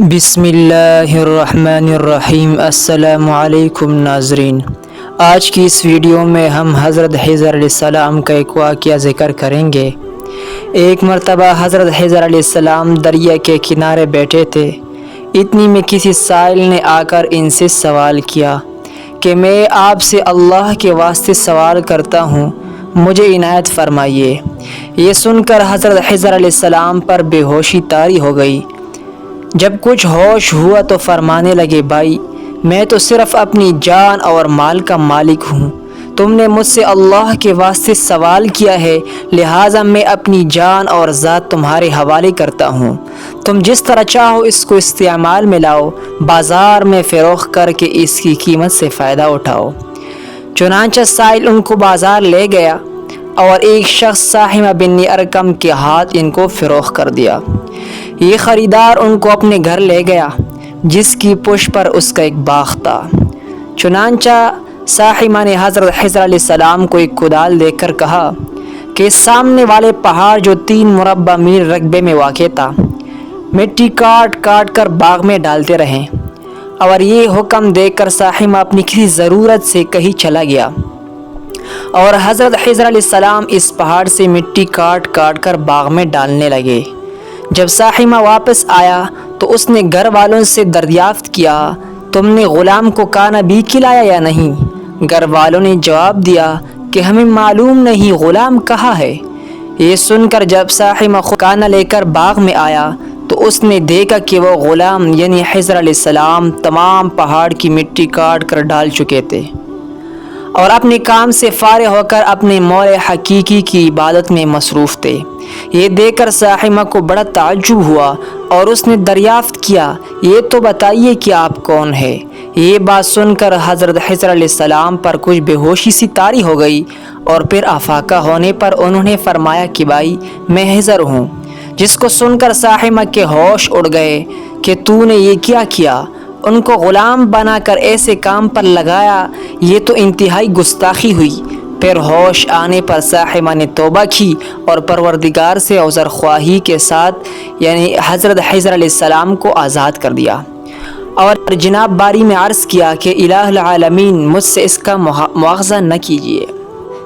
بسم اللہ الرحمن الرحیم۔ السلام علیکم ناظرین، آج کی اس ویڈیو میں ہم حضرت خضر علیہ السلام کا ایک واقعہ ذکر کریں گے۔ ایک مرتبہ حضرت خضر علیہ السلام دریا کے کنارے بیٹھے تھے۔ اتنی میں کسی سائل نے آ کر ان سے سوال کیا کہ میں آپ سے اللہ کے واسطے سوال کرتا ہوں، مجھے عنایت فرمائیے۔ یہ سن کر حضرت خضر علیہ السلام پر بے ہوشی طاری ہو گئی۔ جب کچھ ہوش ہوا تو فرمانے لگے، بھائی میں تو صرف اپنی جان اور مال کا مالک ہوں۔ تم نے مجھ سے اللہ کے واسطے سوال کیا ہے، لہٰذا میں اپنی جان اور ذات تمہارے حوالے کرتا ہوں۔ تم جس طرح چاہو اس کو استعمال میں لاؤ، بازار میں فروخت کر کے اس کی قیمت سے فائدہ اٹھاؤ۔ چنانچہ سائل ان کو بازار لے گیا اور ایک شخص ساحمہ بن ارقم کے ہاتھ ان کو فروخت کر دیا۔ یہ خریدار ان کو اپنے گھر لے گیا، جس کی پشت پر اس کا ایک باغ تھا۔ چنانچہ ساحمہ نے حضرت خضر علیہ السلام کو ایک کدال دے کر کہا کہ سامنے والے پہاڑ جو 3 مربع میل رقبے میں واقع تھا، مٹی کاٹ کاٹ کر باغ میں ڈالتے رہیں۔ اور یہ حکم دے کر ساحمہ اپنی کسی ضرورت سے کہیں چلا گیا اور حضرت خضر علیہ السلام اس پہاڑ سے مٹی کاٹ کاٹ کر باغ میں ڈالنے لگے۔ جب ساحمہ واپس آیا تو اس نے گھر والوں سے دریافت کیا، تم نے غلام کو کانا بھی کھلایا یا نہیں؟ گھر والوں نے جواب دیا کہ ہمیں معلوم نہیں غلام کہاں ہے۔ یہ سن کر جب ساحمہ خود کانا لے کر باغ میں آیا تو اس نے دیکھا کہ وہ غلام یعنی خضر علیہ السلام تمام پہاڑ کی مٹی کاٹ کر ڈال چکے تھے اور اپنے کام سے فارغ ہو کر اپنے مولا حقیقی کی عبادت میں مصروف تھے۔ یہ دیکھ کر ساحمہ کو بڑا تعجب ہوا اور اس نے دریافت کیا، یہ تو بتائیے کہ آپ کون ہے؟ یہ بات سن کر حضرت خضر علیہ السلام پر کچھ بے ہوشی سی طاری ہو گئی اور پھر افاقہ ہونے پر انہوں نے فرمایا کہ بھائی میں خضر ہوں۔ جس کو سن کر ساحمہ کے ہوش اڑ گئے کہ تو نے یہ کیا کیا؟ ان کو غلام بنا کر ایسے کام پر لگایا، یہ تو انتہائی گستاخی ہوئی۔ پھر ہوش آنے پر ساحمہ نے توبہ کی اور پروردگار سے عذر خواہی کے ساتھ یعنی حضرت خضر علیہ السلام کو آزاد کر دیا اور جناب باری میں عرض کیا کہ الہ العالمین مجھ سے اس کا مواخذہ نہ کیجیے،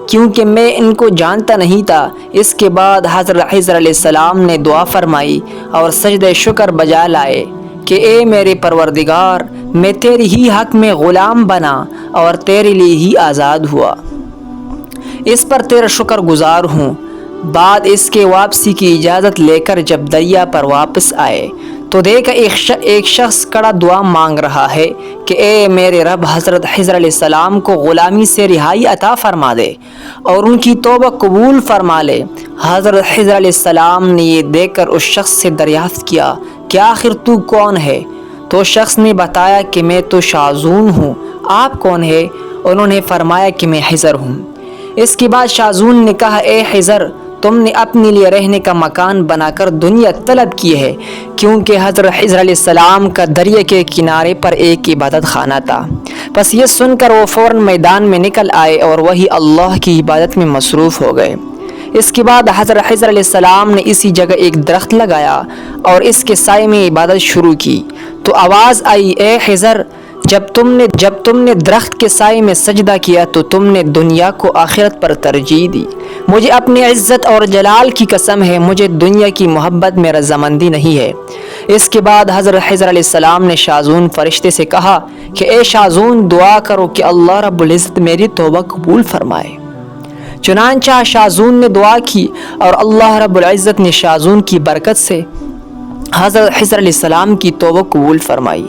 کیونکہ میں ان کو جانتا نہیں تھا۔ اس کے بعد حضرت خضر علیہ السلام نے دعا فرمائی اور سجدہ شکر بجا لائے کہ اے میرے پروردگار، میں تیری ہی حق میں غلام بنا اور تیرے لیے ہی آزاد ہوا، اس پر تیرا شکر گزار ہوں۔ بعد اس کے واپسی کی اجازت لے کر جب دریا پر واپس آئے تو دیکھا ایک شخص کڑا دعا مانگ رہا ہے کہ اے میرے رب، حضرت خضر علیہ السلام کو غلامی سے رہائی عطا فرما دے اور ان کی توبہ قبول فرما لے۔ حضرت خضر علیہ السلام نے یہ دیکھ کر اس شخص سے دریافت کیا کہ آخر تو کون ہے؟ تو شخص نے بتایا کہ میں تو شازون ہوں، آپ کون ہے؟ انہوں نے فرمایا کہ میں خضر ہوں۔ اس کے بعد شازون نے کہا، اے خضر، تم نے اپنے لیے رہنے کا مکان بنا کر دنیا طلب کی ہے، کیونکہ حضرت خضر علیہ السلام کا دریا کے کنارے پر ایک عبادت خانہ تھا۔ بس یہ سن کر وہ فوراً میدان میں نکل آئے اور وہی اللہ کی عبادت میں مصروف ہو گئے۔ اس کے بعد حضرت خضر علیہ السلام نے اسی جگہ ایک درخت لگایا اور اس کے سائے میں عبادت شروع کی تو آواز آئی، اے خضر، جب تم نے درخت کے سائے میں سجدہ کیا تو تم نے دنیا کو آخرت پر ترجیح دی۔ مجھے اپنی عزت اور جلال کی قسم ہے، مجھے دنیا کی محبت میں رضامندی نہیں ہے۔ اس کے بعد حضرت خضر علیہ السلام نے شازون فرشتے سے کہا کہ اے شازون، دعا کرو کہ اللہ رب العزت میری توبہ قبول فرمائے۔ چنانچہ شازون نے دعا کی اور اللہ رب العزت نے شازون کی برکت سے حضرت خضر علیہ السلام کی توبہ قبول فرمائی۔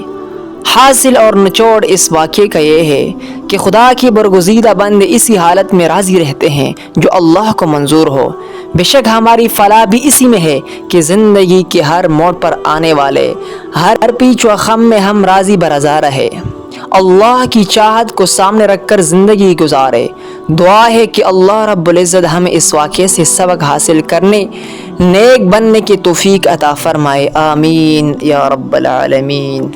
حاصل اور نچوڑ اس واقعے کا یہ ہے کہ خدا کے برگزیدہ بندے اسی حالت میں راضی رہتے ہیں جو اللہ کو منظور ہو۔ بے شک ہماری فلاح بھی اسی میں ہے کہ زندگی کے ہر موڑ پر آنے والے ہر پیچ و خم میں ہم راضی برضا رہے، اللہ کی چاہت کو سامنے رکھ کر زندگی گزارے۔ دعا ہے کہ اللہ رب العزت ہمیں اس واقعے سے سبق حاصل کرنے، نیک بننے کی توفیق عطا فرمائے، آمین یا رب العالمین۔